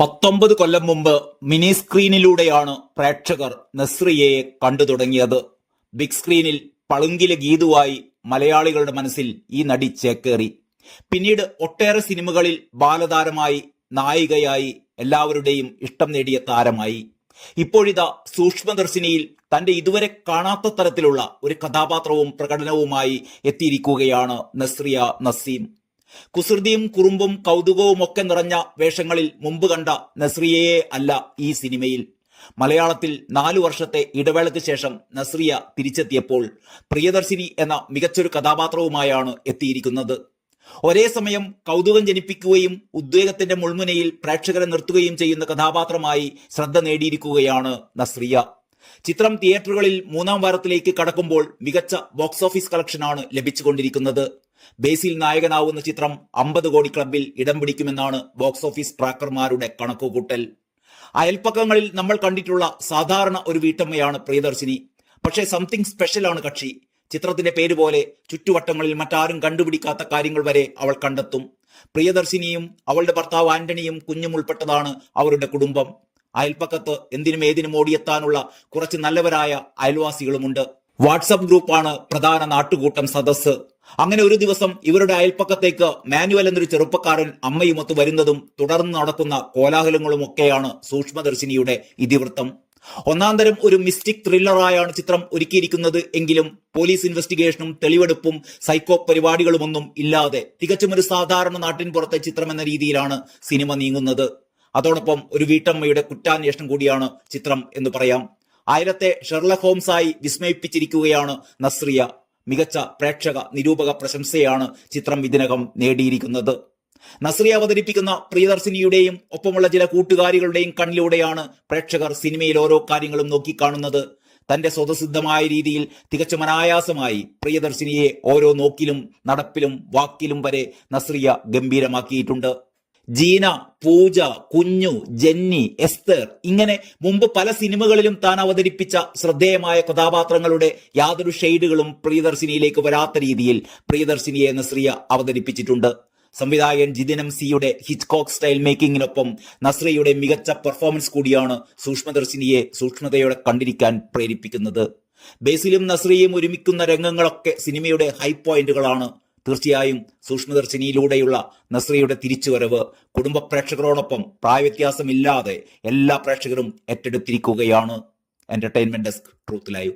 19 കൊല്ലം മുമ്പ് മിനി സ്ക്രീനിലൂടെയാണ് പ്രേക്ഷകർ നസ്രിയയെ കണ്ടു തുടങ്ങിയത്. ബിഗ് സ്ക്രീനിൽ പളുങ്കിലെ ഗീതുവായി മലയാളികളുടെ മനസ്സിൽ ഈ നടി ചേക്കേറി. പിന്നീട് ഒട്ടേറെ സിനിമകളിൽ ബാലതാരമായി, നായികയായി, എല്ലാവരുടെയും ഇഷ്ടം നേടിയ താരമായി. ഇപ്പോഴിതാ സൂക്ഷ്മദർശിനിയിൽ തന്റെ ഇതുവരെ കാണാത്ത തരത്തിലുള്ള ഒരു കഥാപാത്രവും പ്രകടനവുമായി എത്തിയിരിക്കുകയാണ് നസ്രിയ നസീം. കുസൃതിയും കുറുമ്പും കൗതുകവും ഒക്കെ നിറഞ്ഞ വേഷങ്ങളിൽ മുമ്പ് കണ്ട നസ്രിയയെ അല്ല ഈ സിനിമയിൽ. മലയാളത്തിൽ 4 വർഷത്തെ ഇടവേളയ്ക്ക് ശേഷം നസ്രിയ തിരിച്ചെത്തിയപ്പോൾ പ്രിയദർശിനി എന്ന മികച്ചൊരു കഥാപാത്രവുമായാണ് എത്തിയിരിക്കുന്നത്. ഒരേ സമയം കൗതുകം ജനിപ്പിക്കുകയും ഉദ്വേഗത്തിന്റെ മുൾമുനയിൽ പ്രേക്ഷകരെ നിർത്തുകയും ചെയ്യുന്ന കഥാപാത്രമായി ശ്രദ്ധ നേടിയിരിക്കുകയാണ് നസ്രിയ. ചിത്രം തിയേറ്ററുകളിൽ 3-ാം വാരത്തിലേക്ക് കടക്കുമ്പോൾ മികച്ച ബോക്സ് ഓഫീസ് കളക്ഷനാണ് ലഭിച്ചുകൊണ്ടിരിക്കുന്നത്. ബേസിൽ നായകനാവുന്ന ചിത്രം 50 കോടി ക്ലബിൽ ഇടം പിടിക്കുമെന്നാണ് ബോക്സ് ഓഫീസ് ട്രാക്കർമാരുടെ കണക്കുകൂട്ടൽ. അയൽപ്പക്കങ്ങളിൽ നമ്മൾ കണ്ടിട്ടുള്ള സാധാരണ ഒരു വീട്ടമ്മയാണ് പ്രിയദർശിനി. പക്ഷേ സംതിങ് സ്പെഷ്യലാണ് കക്ഷി. ചിത്രത്തിന്റെ പേര് പോലെ ചുറ്റുവട്ടങ്ങളിൽ മറ്റാരും കണ്ടുപിടിക്കാത്ത കാര്യങ്ങൾ വരെ അവൾ കണ്ടെത്തും. പ്രിയദർശിനിയും അവളുടെ ഭർത്താവ് ആന്റണിയും കുഞ്ഞും ഉൾപ്പെട്ടതാണ് അവരുടെ കുടുംബം. അയൽപ്പക്കത്ത് എന്തിനും ഏതിനും ഓടിയെത്താനുള്ള കുറച്ച് നല്ലവരായ അയൽവാസികളുമുണ്ട്. വാട്സപ്പ് ഗ്രൂപ്പാണ് പ്രധാന നാട്ടുകൂട്ടം സദസ്സ്. അങ്ങനെ ഒരു ദിവസം ഇവരുടെ അയൽപ്പക്കത്തേക്ക് മാനുവൽ എന്നൊരു ചെറുപ്പക്കാരൻ അമ്മയുമൊത്ത് വരുന്നതും തുടർന്ന് നടക്കുന്ന കോലാഹലങ്ങളും ഒക്കെയാണ് സൂക്ഷ്മദർശിനിയുടെ ഇതിവൃത്തം. ഒന്നാന്തരം ഒരു മിസ്റ്റിക് ത്രില്ലറായാണ് ചിത്രം ഒരുക്കിയിരിക്കുന്നത് എങ്കിലും പോലീസ് ഇൻവെസ്റ്റിഗേഷനും തെളിവെടുപ്പും സൈക്കോ പരിപാടികളുമൊന്നും ഇല്ലാതെ തികച്ചും ഒരു സാധാരണ നാട്ടിൻ പുറത്തെ ചിത്രം എന്ന രീതിയിലാണ് സിനിമ നീങ്ങുന്നത്. അതോടൊപ്പം ഒരു വീട്ടമ്മയുടെ കുറ്റാന്വേഷണം കൂടിയാണ് ചിത്രം എന്ന് പറയാം. ആയിരത്തെ ഷെർലക് ഹോംസായി വിസ്മയിപ്പിച്ചിരിക്കുകയാണ് നസ്രിയ. മികച്ച പ്രേക്ഷക നിരൂപക പ്രശംസയാണ് ചിത്രം ഇതിനകം നേടിയിരിക്കുന്നത്. നസ്രിയ അവതരിപ്പിക്കുന്ന പ്രിയദർശിനിയുടെയും ഒപ്പമുള്ള ചില കൂട്ടുകാരികളുടെയും കണ്ണിലൂടെയാണ് പ്രേക്ഷകർ സിനിമയിൽ ഓരോ കാര്യങ്ങളും നോക്കിക്കാണുന്നത്. തന്റെ സ്വതസിദ്ധമായ രീതിയിൽ തികച്ചും അനായാസമായി പ്രിയദർശിനിയെ ഓരോ നോക്കിലും നടപ്പിലും വാക്കിലും വരെ നസ്രിയ ഗംഭീരമാക്കിയിട്ടുണ്ട്. ജീന, പൂജ, കുഞ്ഞു, ജെന്നി, എസ്തർ ഇങ്ങനെ മുമ്പ് പല സിനിമകളിലും താൻ അവതരിപ്പിച്ച ശ്രദ്ധേയമായ കഥാപാത്രങ്ങളുടെ യാതൊരു ഷെയ്ഡുകളും പ്രിയദർശിനിയിലേക്ക് വരാത്ത രീതിയിൽ പ്രിയദർശിനിയെ നസ്രിയ അവതരിപ്പിച്ചിട്ടുണ്ട്. സംവിധായകൻ ജിതിൻ സിയുടെ ഹിച്ച്കോക്ക് സ്റ്റൈൽ മേക്കിങ്ങിനൊപ്പം നസ്രിയയുടെ മികച്ച പെർഫോമൻസ് കൂടിയാണ് സൂക്ഷ്മദർശിനിയെ സൂക്ഷ്മതയോടെ കണ്ടിരിക്കാൻ പ്രേരിപ്പിക്കുന്നത്. ബേസിലും നസ്രിയയും ഒരുമിക്കുന്ന രംഗങ്ങളൊക്കെ സിനിമയുടെ ഹൈ പോയിന്റുകളാണ്. തീർച്ചയായും സൂക്ഷ്മദർശിനിയിലൂടെയുള്ള നസ്രിയയുടെ തിരിച്ചുവരവ് കുടുംബ പ്രേക്ഷകരോടൊപ്പം പ്രായവ്യത്യാസമില്ലാതെ എല്ലാ പ്രേക്ഷകരും ഏറ്റെടുത്തിരിക്കുകയാണ്. Entertainment desk, truth live.